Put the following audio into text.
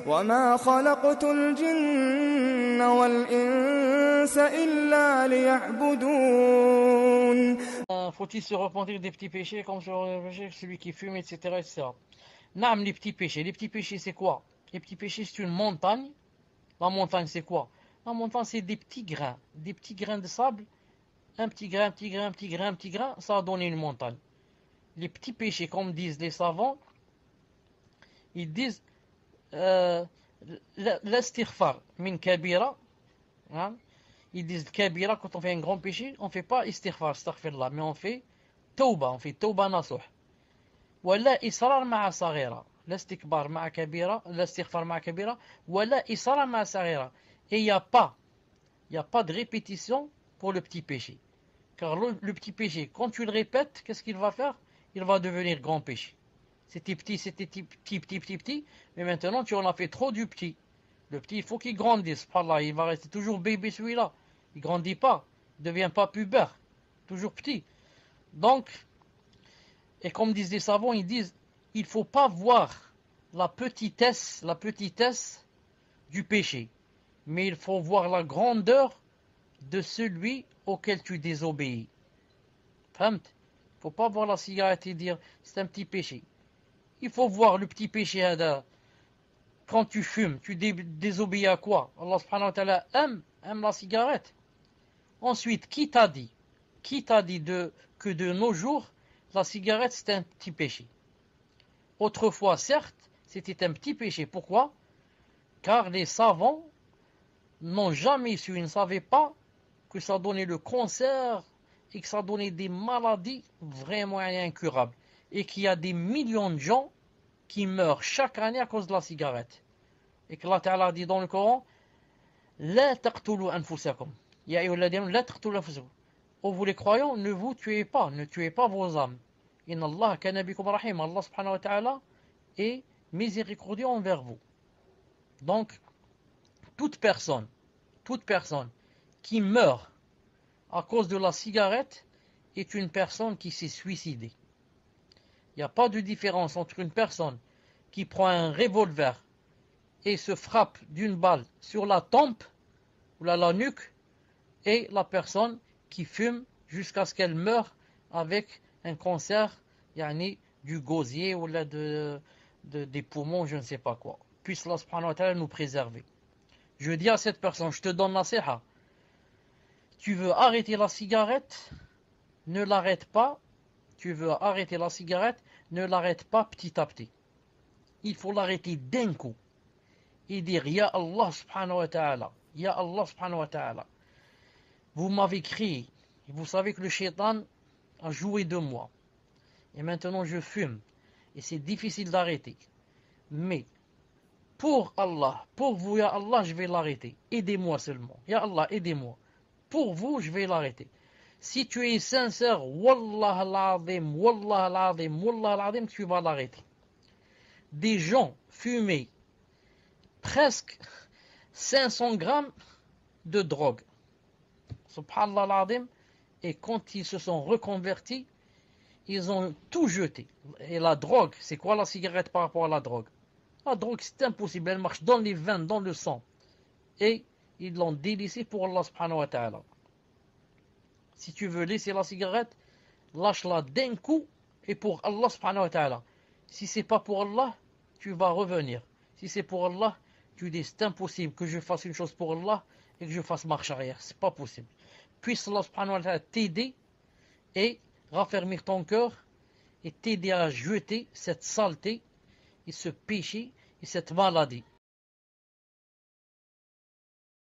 وما خلقت الجن والإنس إلا ليعبدون. Faut-il se repentir des petits péchés comme sur celui qui fume, etc., etc. Naam, les petits péchés c'est quoi? Les petits péchés c'est une montagne. La montagne c'est quoi? La montagne c'est des petits grains de sable. Un petit grain, ça a donné une montagne. Les petits péchés, comme disent les savants, ils disent l'istighfar min kabira. Ils disent kabira, quand on fait un grand péché, on ne fait pas istighfar, astaghfirullah, mais on fait tawba nasuh. Wala israr ma'a saghira. L'istikbar ma'a kabira, l'istighfar ma'a kabira, wala israr ma'a saghira. Et il n'y a pas de répétition pour le petit péché. Car le petit péché, quand tu le répètes, qu'est-ce qu'il va faire? Il va devenir grand péché. C'était petit, mais maintenant tu en as fait trop du petit. Le petit, il faut qu'il grandisse. Par là, il va rester toujours bébé celui-là. Il grandit pas, il ne devient pas pubère, toujours petit. Donc, et comme disent les savants, ils disent, il ne faut pas voir la petitesse du péché, mais il faut voir la grandeur de celui auquel tu désobéis. Il ne faut pas voir la cigarette et dire c'est un petit péché. Il faut voir le petit péché. Quand tu fumes, tu désobéis à quoi? Allah subhanahu wa ta'ala aime la cigarette. Ensuite, qui t'a dit que de nos jours, la cigarette c'est un petit péché? Autrefois, certes, c'était un petit péché. Pourquoi? Car les savants n'ont jamais su, ils ne savaient pas que ça donnait le cancer et que ça donnait des maladies vraiment incurables. Et qu'il y a des millions de gens qui meurent chaque année à cause de la cigarette. Et que Allah Ta'ala dit dans le Coran, La taqtulu anfusakum. Ya ayyuhalladhina la taqtulu anfusakum. Oh, vous les croyants, ne vous tuez pas, ne tuez pas vos âmes. Inna Allah kana bikum rahim. Allah subhanahu wa ta'ala est miséricordieux envers vous. Donc, toute personne qui meurt à cause de la cigarette est une personne qui s'est suicidée. Il n'y a pas de différence entre une personne qui prend un revolver et se frappe d'une balle sur la tempe ou la nuque et la personne qui fume jusqu'à ce qu'elle meure avec un cancer du gosier ou des poumons, je ne sais pas quoi. Puisse Allah subhanahu wa ta'ala nous préserver. Je dis à cette personne, je te donne la nasiha. Tu veux arrêter la cigarette, ne l'arrête pas. Tu veux arrêter la cigarette, ne l'arrête pas petit à petit. Il faut l'arrêter d'un coup. Et dire, Ya Allah subhanahu wa ta'ala, Ya Allah subhanahu wa ta'ala, vous m'avez créé. Et vous savez que le shaitan a joué de moi. Et maintenant je fume. Et c'est difficile d'arrêter. Mais, pour Allah, pour vous, Ya Allah, je vais l'arrêter. Aidez-moi seulement. Ya Allah, aidez-moi. Pour vous, je vais l'arrêter. Si tu es sincère, Wallah al-azim, Wallah al-azim, Wallah al-azim, tu vas l'arrêter. Des gens fumaient presque 500 grammes de drogue. Subhanallah al-azim. Et quand ils se sont reconvertis, ils ont tout jeté. Et la drogue, c'est quoi la cigarette par rapport à la drogue? La drogue, c'est impossible. Elle marche dans les veines, dans le sang. Et ils l'ont délaissé pour Allah subhanahu wa ta'ala. Si tu veux laisser la cigarette, lâche-la d'un coup et pour Allah subhanahu wa ta'ala. Si c'est pas pour Allah, tu vas revenir. Si c'est pour Allah, tu dis c'est impossible que je fasse une chose pour Allah et que je fasse marche arrière. C'est pas possible. Puisse Allah subhanahu wa ta'ala t'aider et raffermir ton cœur et t'aider à jeter cette saleté et ce péché et cette maladie.